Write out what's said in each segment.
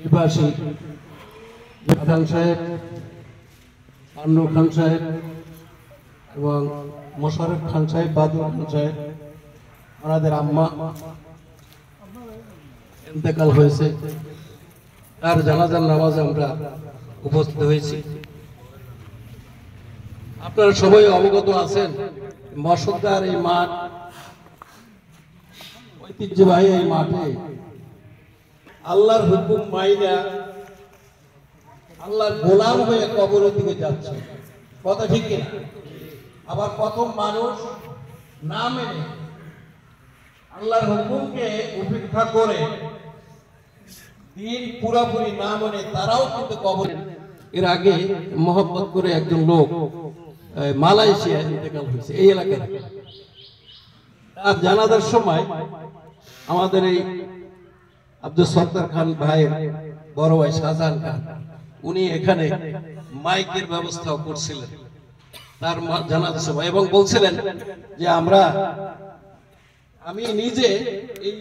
নিবাসী খান সাহেব, আন্নু খান সাহেব এবং মোশাররফ খান সাহেব, বাদুর খান সাহেব, ওনাদের আম্মা ইন্তেকাল হয়েছে। তার জানাজার নামাজে আমরা উপস্থিত হয়েছি। আপনারা সবাই অবগত আছেন, মসজিদার এই মাঠ, ঐতিহ্যবাহী এই মাঠে আল্লাহর হুকুম মাইনা আল্লাহর গোলাম হয়ে কবরের দিকে যাচ্ছে, কথা ঠিক কিনা? আবার প্রথম মানুষ না মেনে আল্লাহর হুকুমকে উপেক্ষা করে দিন পুরাপুরি না মানে তারাও কিন্তু কবরে। এর আগে মহব্বত করে একজন লোক মালয়েশিয়া ইন্তেকাল হয়েছে এই এলাকায়। তার জানাজার সময় আমাদের এই আব্দুল সত্তার খান ভাইয়ের বড় ভাই শাহজাহান খান উনি এখানে মাইকের ব্যবস্থাও করছিলেন তার জানাজার সময়, এবং বলছিলেন যে আমি নিজে এই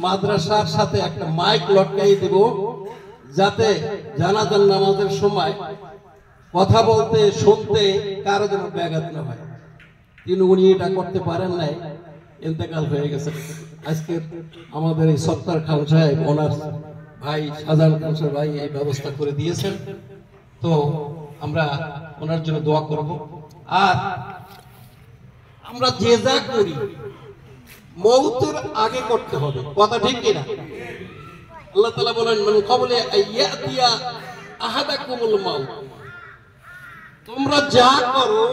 মাদ্রাসার সাথে একটা মাইক লটকাই দেব, যাতে জানাজার নামাজের সময় কথা বলতে শুনতে কারো যেন ব্যাঘাত না হয়। কিন্তু উনি এটা করতে পারেন নাই, ইন্তেকাল হয়ে গেছে। আজকে আমাদের এই সত্তার খান সাহেব ওনার ভাই শাহজাহান খান সাহেব ভাই এই ব্যবস্থা করে দিয়েছেন, তো আমরা ওনার জন্য দোয়া করব। আর আমরা যে যা করি মৌতের আগে করতে হবে, কথা ঠিক কিনা? আল্লাহ তাআলা বলেন মান ক্বাবলা আইয়াতিয়া আহাদাকুমুল মাউত, তোমরা যা করো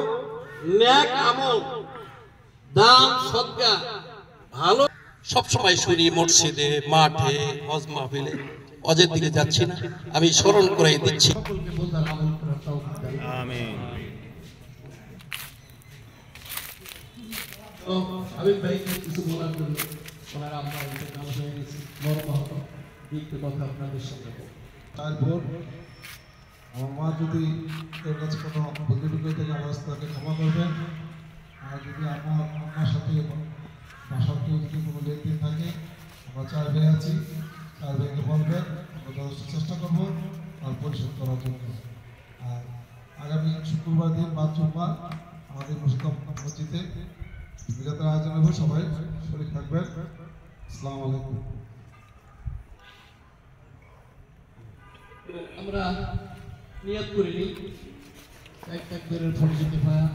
নেক আমল, দান সদকা ভালো, সব সময় শুনি মসজিদে, মাঠে, হজ মাহফিলে, হজের দিকে যাচ্ছি না, আমি স্মরণ করাই দিচ্ছি। আমিন। তো হাবিব ভাই কিছু বলার জন্য ওনার আম্মা ইন্তেকাল হয়ে গেছে, মরণ দিকটা কথা আপনাদের সঙ্গে। তারপর আমার মা যদি এর কাছে কোনো ভুল ত্রুটি থেকে আমার তাকে ক্ষমা করবেন। আর যদি আমার আম্মার সাথে বাসার কেউ যদি কোনো লেনদেন থাকে, আমরা 4 ভাই আছি, 4 ভাইকে বলবেন, আমরা যথেষ্ট চেষ্টা করবো আর পরিশোধ করার জন্য। আর আগামী শুক্রবার দিন বা জুম্মা আমাদের মুসলিম মসজিদে বিরাতের আয়োজন হবে, সবাই শরীর থাকবেন। আসসালামু আলাইকুম। আমরা নিয়ত করিনি এক এক করে ফরজ কিফায়া,